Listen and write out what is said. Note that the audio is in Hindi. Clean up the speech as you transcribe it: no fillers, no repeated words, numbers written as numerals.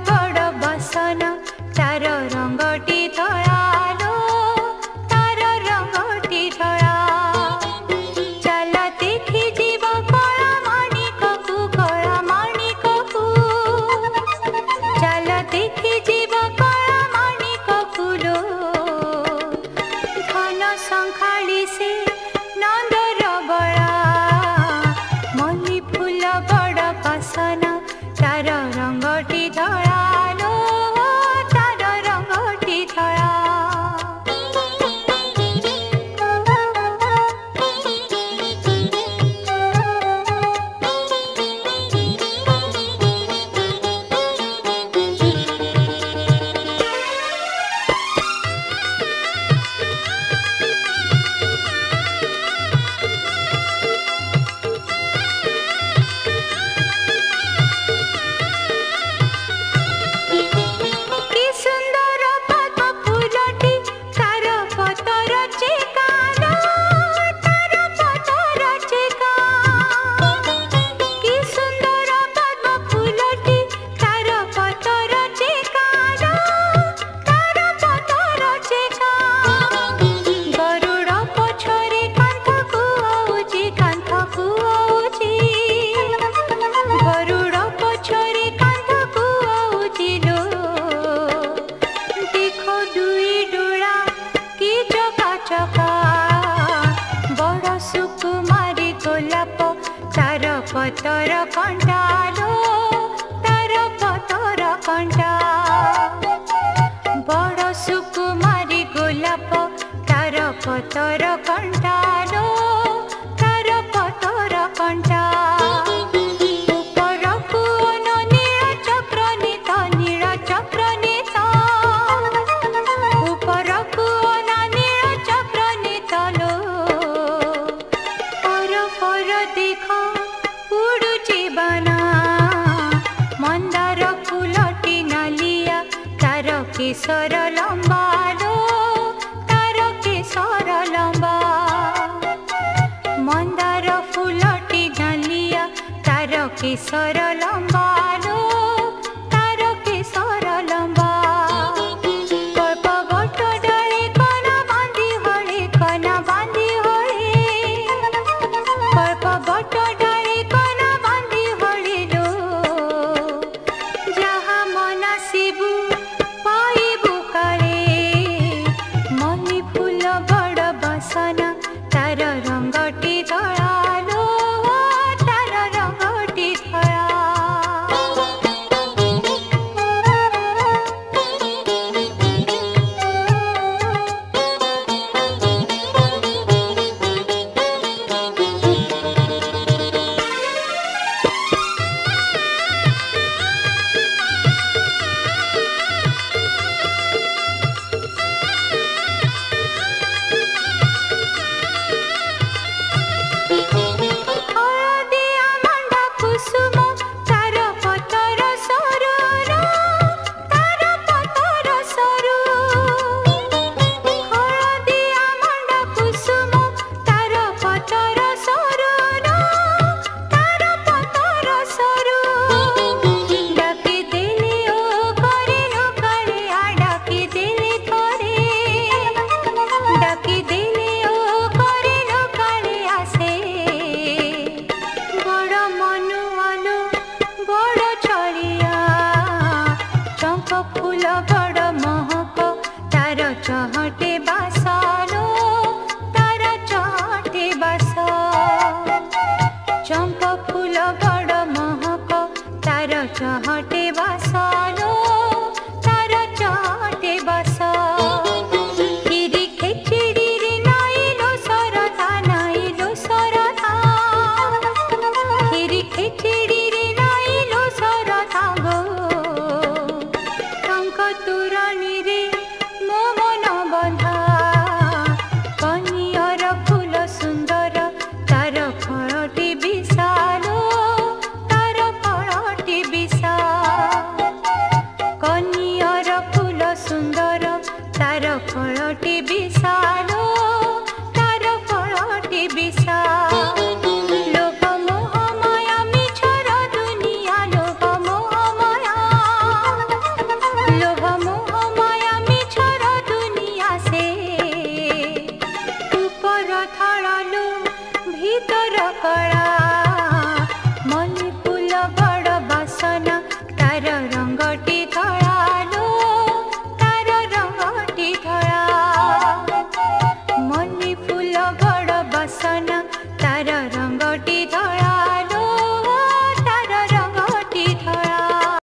बड़ बसन तार रंगटी धळालो तार रंगटी धळा चल देखि जीव कला माणिककु कला माणिककु चल देखि जीव कला माणिककु लो घन संखाली से नंदर बड़ा मल्ली फूल बड़ बसन तार रंगटी धळालो तार रंगटी धळा पतर कंटालो तार पतर कंटा बड़ सुकुमारी गोलाप तार पतर कंटालो तार पतर कंटा उपरकु नील चक्र नीत नील चक्र नीत उपरकु नील चक्र नीत लो पर देख मंदार फूलटी नालिया तार केसर लंबा लो तार केसर लंबा मंदार फूलटी नालिया तार केसर लंबा लो तार केसर लंबा कल्प गट डाले कना बांधी हळे कना बांधी हळे कल्प गट डाले कना बांधी हळे लो जहा मनासिबु पाइबु काले मल्ली फूल बड़ बसन तार रंगटी धळालो तार रंगटी धळा चहटे बासलो तार चहटे बास चंपा फूल बड़ महक तार चहटे बासलो तार चहटे बास खीरी खेचड़ी रे नाइलो सरधा खीरी खेचड़ी रे नाइलो सरधा गो टंक तुरणी रे मो मन बंधा कनियर फूल सुंदर तार फलटी विशाल तार फलटी विशाल कळा